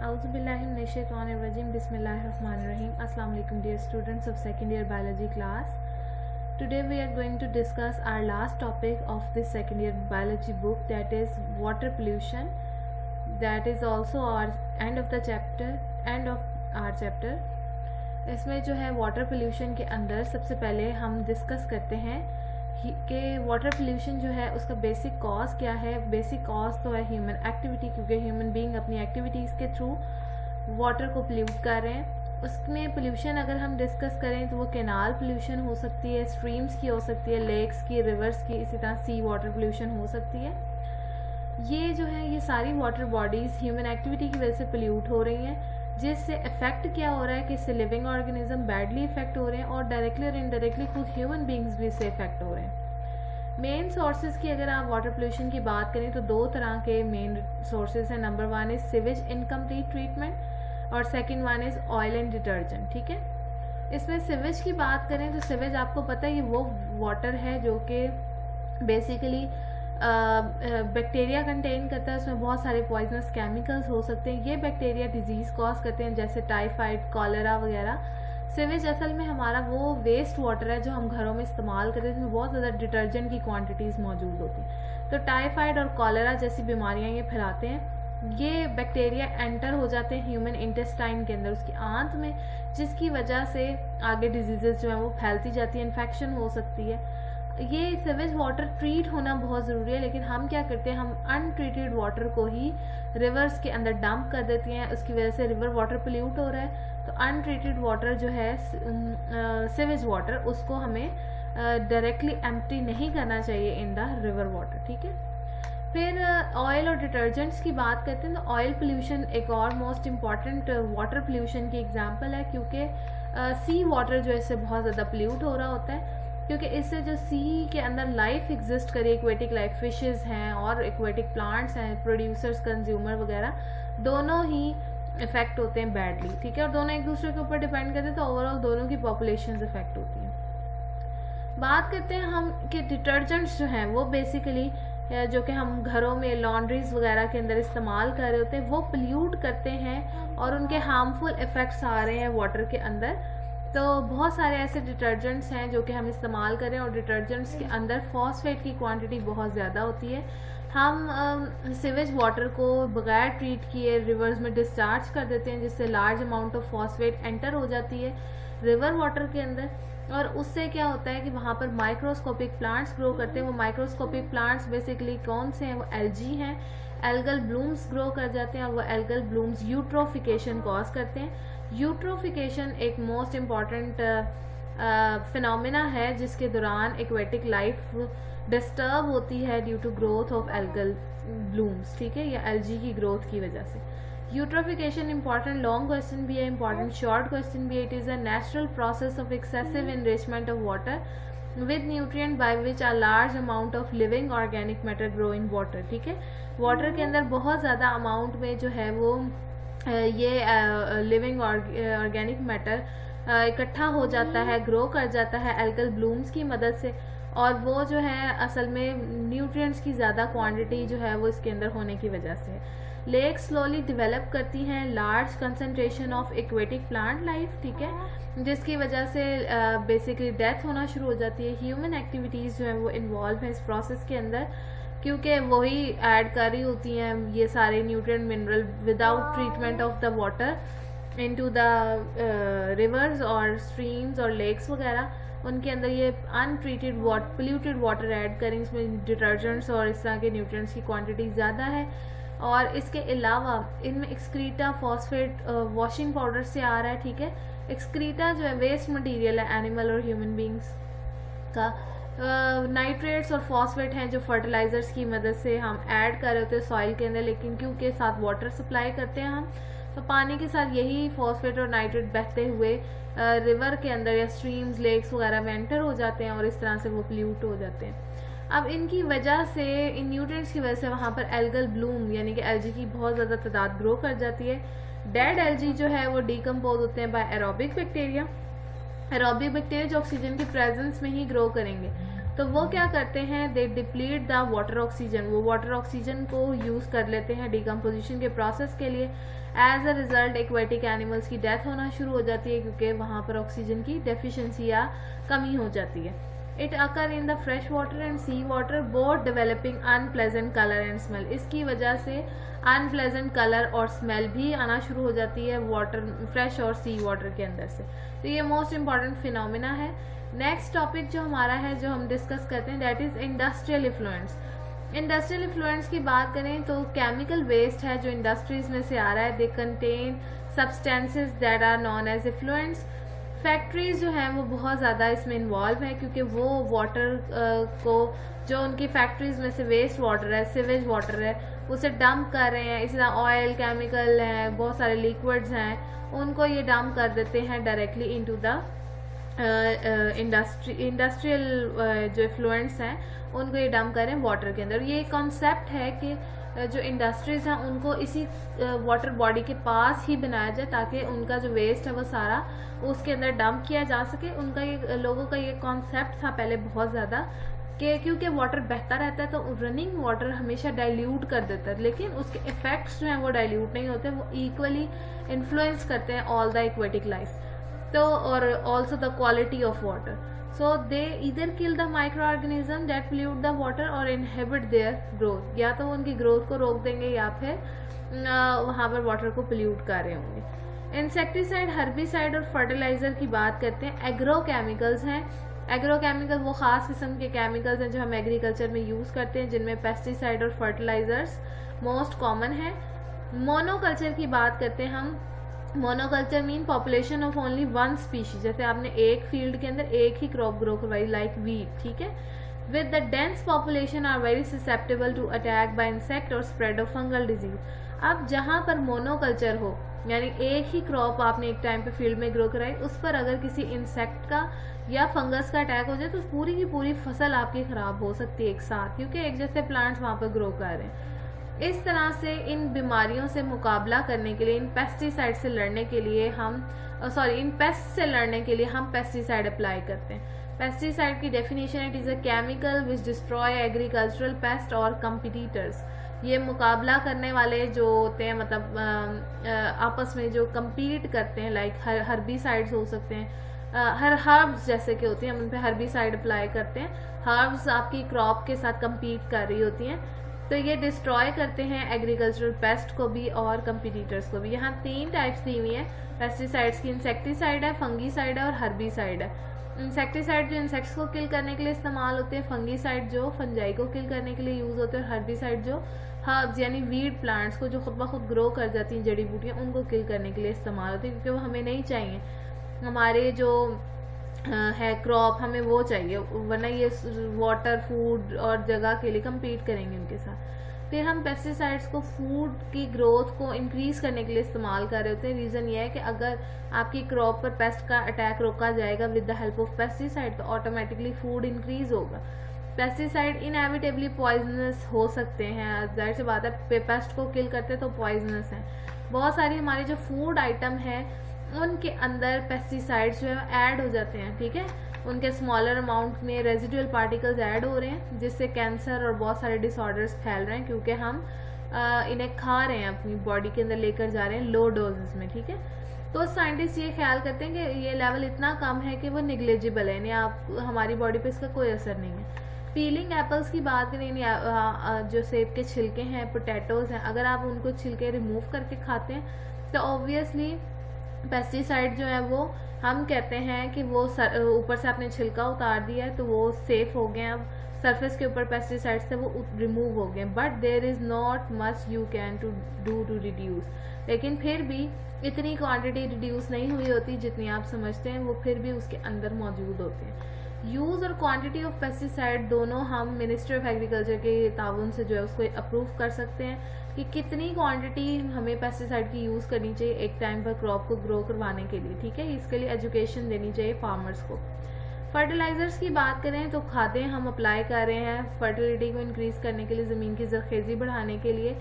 Auzubillahiminash-shaytanir-rajim. Bismillahir-rahmanir-rahim. Assalamu alaikum dear students of second year biology class. Today we are going to discuss our last topic of this second year biology book, that is water pollution. That is also our end of our chapter. इसमें जो है water pollution के अंदर सबसे पहले हम discuss करते हैं कि वाटर पोल्यूशन जो है उसका बेसिक कॉज क्या है. बेसिक कॉज तो है ह्यूमन एक्टिविटी, क्योंकि ह्यूमन बीइंग अपनी एक्टिविटीज़ के थ्रू वाटर को पोल्यूट कर रहे हैं. उसमें पोल्यूशन अगर हम डिस्कस करें तो वो कैनाल पोल्यूशन हो सकती है, स्ट्रीम्स की हो सकती है, लेक्स की, रिवर्स की, इसी तरह सी वाटर पोल्यूशन हो सकती है. ये जो है ये सारी वाटर बॉडीज़ ह्यूमन एक्टिविटी की वजह से पोल्यूट हो रही हैं, जिससे इफेक्ट क्या हो रहा है कि इससे लिविंग ऑर्गेनिज्म बैडली इफेक्ट हो रहे हैं और डायरेक्टली और इनडायरेक्टली खुद ह्यूमन बींग्स भी इससे इफेक्ट हो रहे हैं. मेन सोर्सेज की अगर आप वाटर पोल्यूशन की बात करें तो दो तरह के मेन सोर्सेज हैं. Number one is sewage incomplete treatment और second one is oil and detergent. ठीक है, इसमें सिवेज की बात करें तो सिवेज आपको पता है ये वो वाटर है जो कि बेसिकली बैक्टीरिया कंटेन करता है. उसमें बहुत सारे पॉइजनस केमिकल्स हो सकते हैं. ये बैक्टीरिया डिजीज़ कॉज करते हैं जैसे टाइफाइड, कॉलेरा वगैरह. सिवेज असल में हमारा वो वेस्ट वाटर है जो हम घरों में इस्तेमाल करते हैं, जिसमें बहुत ज़्यादा डिटर्जेंट की क्वांटिटीज़ मौजूद होती हैं. तो टाइफाइड और कॉलेरा जैसी बीमारियां ये फैलाते हैं. ये बैक्टीरिया एंटर हो जाते हैं ह्यूमन इंटेस्टाइन के अंदर, उसकी आंत में, जिसकी वजह से आगे डिजीज़ जो है वो फैलती जाती है, इन्फेक्शन हो सकती है. ये सिवेज वाटर ट्रीट होना बहुत ज़रूरी है, लेकिन हम क्या करते हैं, हम अनट्रीटेड वाटर को ही रिवर्स के अंदर डंप कर देते हैं. उसकी वजह से रिवर वाटर पोल्यूट हो रहा है. तो अनट्रीटेड वाटर जो है सिवेज वाटर, उसको हमें डायरेक्टली एम्प्टी नहीं करना चाहिए इन द रिवर वाटर. ठीक है, फिर ऑयल और डिटर्जेंट्स की बात करते हैं तो ऑयल पोल्यूशन एक और मोस्ट इम्पॉर्टेंट वाटर पोल्यूशन की एग्जांपल है, क्योंकि सी वाटर जो है इससे बहुत ज़्यादा पोल्यूट हो रहा होता है, क्योंकि इससे जो सी के अंदर लाइफ एग्जिस्ट करे, एक्वेटिक लाइफ, फिशेस हैं और एक्वेटिक प्लांट्स हैं, प्रोड्यूसर्स, कंज्यूमर वगैरह, दोनों ही इफेक्ट होते हैं बैडली. ठीक है, और दोनों एक दूसरे के ऊपर डिपेंड करते हैं, तो ओवरऑल दोनों की पॉपुलेशन इफेक्ट होती हैं. बात करते हैं हम कि डिटर्जेंट्स जो हैं वो बेसिकली जो कि हम घरों में लॉन्ड्रीज वगैरह के अंदर इस्तेमाल कर रहे होते हैं, वो पोल्यूट करते हैं और उनके हार्मफुल इफ़ेक्ट्स आ रहे हैं वाटर के अंदर. तो बहुत सारे ऐसे डिटर्जेंट्स हैं जो कि हम इस्तेमाल करें और डिटर्जेंट्स के अंदर फॉस्फेट की क्वांटिटी बहुत ज़्यादा होती है. हम सिवेज वाटर को बगैर ट्रीट किए रिवर्स में डिस्चार्ज कर देते हैं, जिससे large amount of phosphate enter हो जाती है रिवर वाटर के अंदर, और उससे क्या होता है कि वहाँ पर माइक्रोस्कोपिक प्लांट्स ग्रो करते हैं. वो माइक्रोस्कोपिक प्लांट्स बेसिकली कौन से हैं, वो एल्जी हैं. एल्गल ब्लूम्स ग्रो कर जाते हैं और वो एल्गल ब्लूम्स यूट्रोफिकेशन कॉज करते हैं. यूट्रोफिकेशन एक मोस्ट इम्पॉर्टेंट फिनोमिना है जिसके दौरान एक्वेटिक लाइफ डिस्टर्ब होती है due to growth of algal blooms. ठीक है, या एल्जी की ग्रोथ की वजह से. यूट्रोफिकेशन इंपॉर्टेंट लॉन्ग क्वेश्चन भी है, इंपॉर्टेंट शॉर्ट क्वेश्चन भी है. It is a natural process of excessive enrichment of water with nutrient by which a large amount of living organic matter grow in water. ठीक है, water के अंदर बहुत ज़्यादा अमाउंट में जो है वो ये लिविंग ऑर्गेनिक मैटर इकट्ठा हो जाता है, ग्रो कर जाता है एल्गल ब्लूम्स की मदद से, और वो जो है असल में न्यूट्रिएंट्स की ज़्यादा क्वांटिटी जो है वो इसके अंदर होने की वजह से. लेक स्लोली डेवलप करती हैं large concentration of aquatic plant life. ठीक है, जिसकी वजह से बेसिकली डेथ होना शुरू हो जाती है. ह्यूमन एक्टिविटीज़ जो है वो इन्वॉल्व हैं इस प्रोसेस के अंदर, क्योंकि वही ऐड कर रही होती हैं ये सारे nutrient mineral without treatment of the water into the reverse और स्ट्रीम्स और लेक्स वगैरह. उनके अंदर ये अनट्रीटेड पोल्यूटेड वाटर ऐड करें, इसमें डिटर्जेंट्स और इस तरह के न्यूट्रिएंट्स की क्वांटिटी ज़्यादा है. और इसके अलावा इनमें एक्सक्रीटा फॉस्फेट वॉशिंग पाउडर से आ रहा है. ठीक है, एक्सक्रीटा जो है वेस्ट मटेरियल है एनिमल और ह्यूमन बींग्स का. नाइट्रेट्स और फॉस्फेट हैं जो फर्टिलाइजर्स की मदद से हम ऐड कर रहे होते हैं सॉइल के अंदर, लेकिन क्योंकि साथ वाटर सप्लाई करते हैं हम, तो पानी के साथ यही फॉस्फेट और नाइट्रेट बहते हुए रिवर के अंदर या स्ट्रीम्स, लेक्स वगैरह में एंटर हो जाते हैं और इस तरह से वो पोल्यूट हो जाते हैं. अब इनकी वजह से, इन न्यूट्रिएंट्स की वजह से वहाँ पर एल्गल ब्लूम यानी कि एल्जी की बहुत ज़्यादा तादाद ग्रो कर जाती है. डेड एल्जी जो है वो डिकम्पोज होते हैं by aerobic bacteria. Aerobic bacteria जो ऑक्सीजन की प्रेजेंस में ही ग्रो करेंगे, तो वो क्या करते हैं, they deplete the water oxygen, वो वाटर ऑक्सीजन को यूज़ कर लेते हैं डिकम्पोजिशन के प्रोसेस के लिए। As a result aquatic animals की डेथ होना शुरू हो जाती है क्योंकि वहाँ पर ऑक्सीजन की डेफिशिएंसी या कमी हो जाती है। It occur in the fresh water and sea water both developing unpleasant colour and smell, इसकी वजह से अनप्लेजेंट कलर और स्मेल भी आना शुरू हो जाती है वाटर, फ्रेश और सी वाटर के अंदर से। तो ये मोस्ट इंपॉर्टेंट फिनोमिना है। नेक्स्ट टॉपिक जो हमारा है, जो हम डिस्कस करते हैं, दैट इज़ इंडस्ट्रियल इफ्लुएंस। इंडस्ट्रियल इफ्लुएंस की बात करें तो केमिकल वेस्ट है जो इंडस्ट्रीज में से आ रहा है, they contain substances that are known as effluents. Factories जो हैं वो बहुत ज़्यादा इसमें इन्वॉल्व हैं क्योंकि वो वाटर को, जो उनकी फैक्ट्रीज में से वेस्ट वाटर है, सीवेज वाटर है, उसे डंप कर रहे हैं। इसी तरह ऑयल, केमिकल हैं, बहुत सारे लिक्विड्स हैं, उनको ये डंप कर देते हैं डायरेक्टली इनटू द इंडस्ट्रियल जो इफ्लुएंस हैं उनको ये डंप करें वाटर के अंदर। ये कॉन्सेप्ट है कि जो इंडस्ट्रीज हैं उनको इसी वाटर बॉडी के पास ही बनाया जाए ताकि उनका जो वेस्ट है वो सारा उसके अंदर डंप किया जा सके। उनका ये, लोगों का ये कॉन्सेप्ट था पहले बहुत ज़्यादा कि क्योंकि वाटर बहता रहता है तो रनिंग वाटर हमेशा डाइल्यूट कर देता है, लेकिन उसके इफेक्ट्स जो हैं वो डाइल्यूट नहीं होते, वो इक्वली इन्फ्लुएंस करते हैं ऑल द एक्वेटिक लाइफ, तो और also the quality of water. So they either kill the micro organism that pollute the water और इनहिबिट देयर ग्रोथ, या तो उनकी ग्रोथ को रोक देंगे या फिर वहाँ पर वाटर को पोल्यूट कर रहे होंगे। इंसेक्टिसाइड, हर्बिसाइड और फर्टिलाइजर की बात करते हैं। एग्रो केमिकल्स हैं। एग्रो केमिकल वो ख़ास किस्म के केमिकल्स हैं जो हम एग्रीकल्चर में यूज़ करते हैं, जिनमें पेस्टिसाइड और फर्टिलाइजर्स मोस्ट कॉमन है। मोनोकल्चर की बात करते हैं हम। Monoculture mean population of only one species, जैसे आपने एक फील्ड के अंदर एक ही क्रॉप ग्रो करवाई लाइक वीट, ठीक है। With the dense population are very susceptible to attack by insect और स्प्रेड ऑफ फंगल डिजीज। अब जहाँ पर मोनोकल्चर हो, यानी एक ही क्रॉप आपने एक टाइम पे फील्ड में ग्रो कराई, उस पर अगर किसी इंसेक्ट का या फंगस का अटैक हो जाए तो पूरी की पूरी फसल आपकी ख़राब हो सकती है एक साथ, क्योंकि एक जैसे प्लांट्स वहाँ पर ग्रो कर रहे हैं। इस तरह से इन बीमारियों से मुकाबला करने के लिए, इन पेस्टिसाइड से लड़ने के लिए इन पेस्ट से लड़ने के लिए हम पेस्टिसाइड अप्लाई करते हैं। पेस्टिसाइड की definition, it is a chemical which destroy agricultural paste और कंपिटिटर्स। ये मुकाबला करने वाले जो होते हैं, मतलब आपस में जो कम्पीट करते हैं, लाइक हर्बिसाइड्स हो सकते हैं, हर्ब्स जैसे कि होती हैं, हम उन पर हर्बिसाइड अप्लाई करते हैं। हर्ब्स आपकी क्रॉप के साथ कम्पीट कर रही होती हैं, तो ये डिस्ट्रॉय करते हैं एग्रीकल्चरल पेस्ट को भी और कंपिटिटर्स को भी। यहाँ 3 टाइप्स दी हुई हैं पेस्टिसाइड्स की। इंसेक्टिसाइड है, फंगीसाइड है और हर्बिसाइड है। इंसेक्टिसाइड जो इंसेक्ट्स को किल करने के लिए इस्तेमाल होते हैं, फंगीसाइड जो फंजाई को किल करने के लिए यूज़ होते हैं, और हर्बिसाइड जो हर्ब्स यानी वीड प्लांट्स को जो खुद ब खुद ग्रो कर जाती हैं, जड़ी बूटियाँ, उनको किल करने के लिए इस्तेमाल होती है, क्योंकि वो हमें नहीं चाहिए। हमारे जो है क्रॉप, हमें वो चाहिए, वरना ये वाटर, फूड और जगह के लिए कम्पीट करेंगे उनके साथ। फिर हम पेस्टिसाइड्स को फूड की ग्रोथ को इंक्रीज़ करने के लिए इस्तेमाल कर रहे होते हैं। रीज़न ये है कि अगर आपकी क्रॉप पर पेस्ट का अटैक रोका जाएगा with the help of pesticide, तो ऑटोमेटिकली फूड इंक्रीज़ होगा। पेस्टिसाइड इनएविटेबली पॉइजनस हो सकते हैं, जाहिर सी बात है, पेस्ट को किल करते तो पॉइजनस हैं। बहुत सारी हमारी जो फूड आइटम है उनके अंदर पेस्टिसाइड्स जो है ऐड हो जाते हैं, ठीक है। उनके स्मॉलर अमाउंट में रेजिडुअल पार्टिकल्स ऐड हो रहे हैं, जिससे कैंसर और बहुत सारे डिसऑर्डर्स फैल रहे हैं, क्योंकि हम इन्हें खा रहे हैं, अपनी बॉडी के अंदर लेकर जा रहे हैं लो डोजेस में, ठीक है। तो साइंटिस्ट ये ख्याल करते हैं कि ये लेवल इतना कम है कि वो निगलेजिबल है, यानी आप हमारी बॉडी पे इसका कोई असर नहीं है। पीलिंग एप्पल्स की बात करें, जो सेब के छिलके हैं, पोटैटोज़ हैं, अगर आप उनको छिलके रिमूव करके खाते हैं तो ऑब्वियसली पेस्टिसाइड जो है वो हम कहते हैं कि वो ऊपर से आपने छिलका उतार दिया है तो वो सेफ हो गए, अब सरफेस के ऊपर पेस्टिसाइड से वो रिमूव हो गए, but there is not much you can to do to reduce. लेकिन फिर भी इतनी क्वांटिटी रिड्यूस नहीं हुई होती जितनी आप समझते हैं, वो फिर भी उसके अंदर मौजूद होते हैं। यूज़ और क्वांटिटी ऑफ पेस्टिसाइड दोनों हम मिनिस्ट्री ऑफ एग्रीकल्चर के ताउन से जो है उसको अप्रूव कर सकते हैं कि कितनी क्वांटिटी हमें पेस्टिसाइड की यूज़ करनी चाहिए एक टाइम पर क्रॉप को ग्रो करवाने के लिए, ठीक है। इसके लिए एजुकेशन देनी चाहिए फार्मर्स को। फर्टिलाइज़र्स की बात करें तो खादें हम अप्लाई कर रहे हैं फर्टिलिटी को इंक्रीज़ करने के लिए, ज़मीन की ज़रख़ेज़ी बढ़ाने के लिए।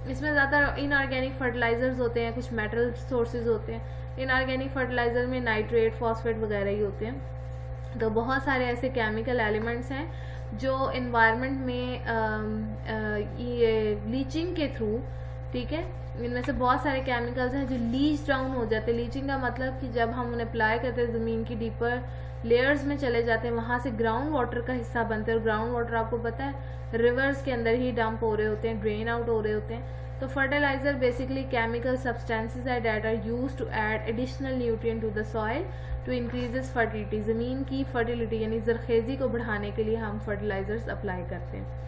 इसमें ज़्यादा इनऑर्गेनिक फर्टिलाइज़र्स होते हैं, कुछ मेटल सोर्सेज होते हैं। इनऑर्गेनिक फर्टिलाइज़र में नाइट्रेट, फॉस्फेट वगैरह ही होते हैं। तो बहुत सारे ऐसे केमिकल एलिमेंट्स हैं जो इन्वायरमेंट में ये लीचिंग के थ्रू, ठीक है, इनमें से बहुत सारे केमिकल्स हैं जो लीच डाउन हो जाते हैं। लीचिंग का मतलब कि जब हम उन्हें अप्लाई करते हैं ज़मीन की डीपर लेयर्स में चले जाते हैं, वहाँ से ग्राउंड वाटर का हिस्सा बनते हैं। और ग्राउंड वाटर आपको पता है रिवर्स के अंदर ही डंप हो रहे होते हैं, ड्रेन आउट हो रहे होते हैं। तो फर्टिलाइजर बेसिकली केमिकल सब्सटेंसेज है that are used to add additional nutrient to the soil to increases fertility. ज़मीन की फर्टिलिटी यानी जरखेज़ी को बढ़ाने के लिए हम फर्टिलाइजर्स अप्लाई करते हैं।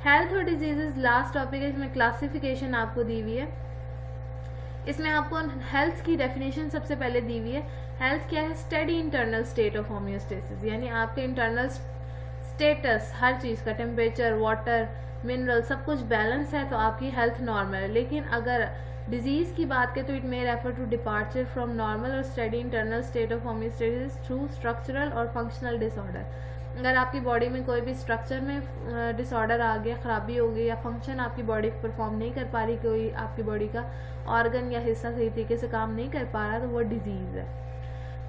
हेल्थ और डिजीजेज लास्ट टॉपिक है, इसमें क्लासिफिकेशन आपको दी हुई है। इसमें आपको हेल्थ की डेफिनेशन सबसे पहले दी हुई है। हेल्थ क्या है? Steady internal state of homeostasis, यानी आपके इंटरनल स्टेटस हर चीज़ का, टेम्परेचर, वाटर, मिनरल, सब कुछ बैलेंस है तो आपकी हेल्थ नॉर्मल है। लेकिन अगर डिजीज़ की बात करें तो it may refer to departure from normal और steady internal state of homeostasis through structural और फंक्शनल डिसऑर्डर। अगर आपकी बॉडी में कोई भी स्ट्रक्चर में डिसऑर्डर आ गया, ख़राबी हो गई, या फंक्शन आपकी बॉडी परफॉर्म नहीं कर पा रही, कोई आपकी बॉडी का ऑर्गन या हिस्सा सही तरीके से काम नहीं कर पा रहा, तो वो डिजीज़ है।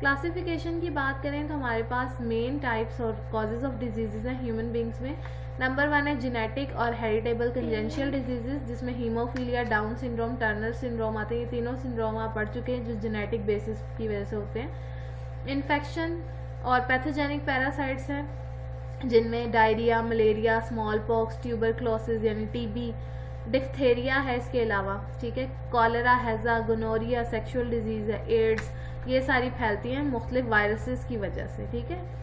क्लासिफिकेशन की बात करें तो हमारे पास मेन टाइप्स और कॉजेज़ ऑफ डिजीज़ हैं ह्यूमन बींग्स में। नंबर 1 है जेनेटिक और हेरिटेबल कंजेंशियल डिजीज़, जिसमें haemophilia, down syndrome, Turner syndrome आते हैं। ये तीनों सिंड्रोम आप पढ़ चुके हैं जो जेनेटिक बेसिस की वजह से होते हैं। इन्फेक्शन और पैथोजेनिक पैरासाइट्स हैं जिनमें diarrhoea, malaria, small pox, tuberculosis यानी टीबी, डिफ्थेरिया है इसके अलावा, ठीक है, कॉलेरा, हैजा, गोनोरिया, सेक्सुअल डिजीज़ है, एड्स, ये सारी फैलती हैं मुख्तलिफ वायरसेस की वजह से, ठीक है।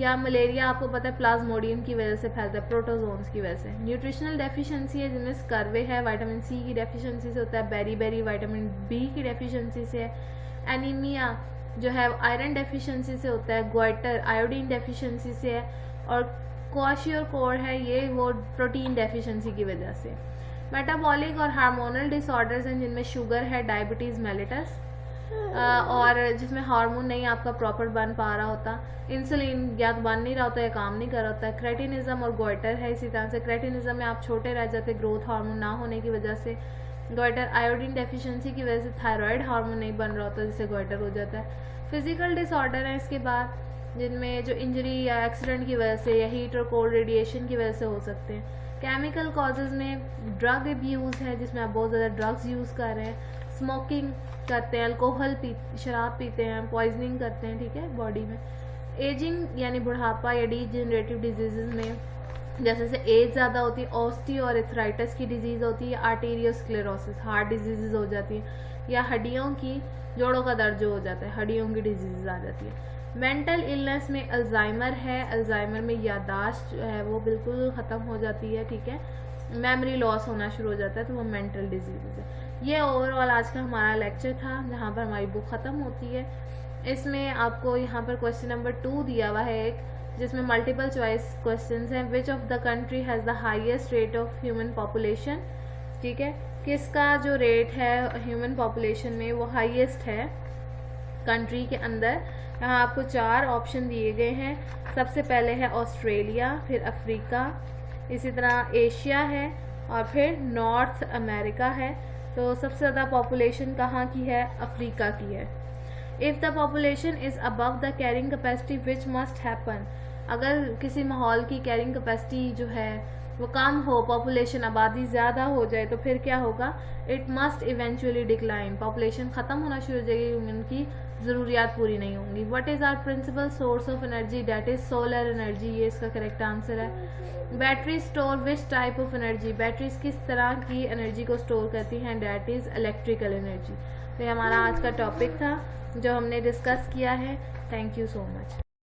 या मलेरिया आपको पता है प्लाज्मोडियम की वजह से फैलता है, प्रोटोजोन्स की वजह से। न्यूट्रिशनल डेफिशिएंसी है जिनमें स्कर्वे है, विटामिन सी की डेफिशिएंसी से होता है, बेरी विटामिन बी की डेफिशिएंसी से है, एनीमिया जो है आयरन डेफिशिएंसी से होता है, गोइटर आयोडीन डेफिशिएंसी से है, और क्वाशियोर है ये वो प्रोटीन डेफिशिएंसी की वजह से। मेटाबॉलिक और हार्मोनल डिसऑर्डर्स हैं जिनमें शुगर है, डायबिटीज़ मेलिटस, और जिसमें हार्मोन नहीं आपका प्रॉपर बन पा रहा होता, इंसुलिन या तो बन नहीं रहा होता या काम नहीं कर रहा होता है, क्रेटिनिज्म और गोइटर है। इसी तरह से क्रेटिनिज्म में आप छोटे रह जाते ग्रोथ हार्मोन ना होने की वजह से, गोइटर आयोडीन डेफिशिएंसी की वजह से थायराइड हार्मोन नहीं बन रहा होता जिससे गोइटर हो जाता है। फिजिकल डिसऑर्डर है इसके बाद जिनमें जो इंजरी या एक्सीडेंट की वजह से या हीट और कोल्ड रेडिएशन की वजह से हो सकते हैं। केमिकल कॉजेज़ में ड्रग अब्यूज़ है जिसमें आप बहुत ज़्यादा ड्रग्स यूज़ कर रहे हैं, स्मोकिंग करते हैं, अल्कोहल शराब पीते हैं, पॉइजनिंग करते हैं, ठीक है, बॉडी में। एजिंग यानी बुढ़ापा या डीजेनरेटिव डिजीज़ में जैसे से एज ज़्यादा होती है, ऑस्टियो और एथराइटिस की डिजीज़ होती है, आर्टेरियोस्क्लेरोसिस हार्ट डिजीज़ हो जाती है, या हड्डियों की जोड़ों का दर्द जो हो जाता है, हड्डियों की डिजीज़ आ जाती है। मेंटल इलनेस में अल्जाइमर है, अल्जाइमर में यादाश्त जो है वो बिल्कुल ख़त्म हो जाती है, ठीक है, मेमोरी लॉस होना शुरू हो जाता है, तो वो मेंटल डिजीज़ है। ये ओवरऑल आज का हमारा लेक्चर था जहाँ पर हमारी बुक ख़त्म होती है। इसमें आपको यहाँ पर क्वेश्चन नंबर 2 दिया हुआ है एक, जिसमें मल्टीपल चॉइस क्वेश्चंस हैं। Which of the country has the highest rate of human population, ठीक है, किसका जो रेट है ह्यूमन पॉपुलेशन में वो हाईएस्ट है कंट्री के अंदर। यहाँ आपको 4 ऑप्शन दिए गए हैं। सबसे पहले है ऑस्ट्रेलिया, फिर अफ्रीका, इसी तरह एशिया है, और फिर नॉर्थ अमेरिका है। तो सबसे ज़्यादा पॉपुलेशन कहाँ की है? अफ्रीका की है। If the population is above the carrying capacity which must happen, अगर किसी माहौल की कैरिंग कैपेसिटी जो है वो कम हो, पॉपुलेशन आबादी ज़्यादा हो जाए, तो फिर क्या होगा? It must eventually decline, population ख़त्म होना शुरू हो जाएगी, उनकी ज़रूरियात पूरी नहीं होंगी। What is our principal source of energy? That is solar energy, ये इसका करेक्ट आंसर है। Battery store which type of energy, batteries किस तरह की एनर्जी को स्टोर करती हैं? That is electrical energy. तो ये हमारा आज का टॉपिक था जो हमने डिस्कस किया है। Thank you so much.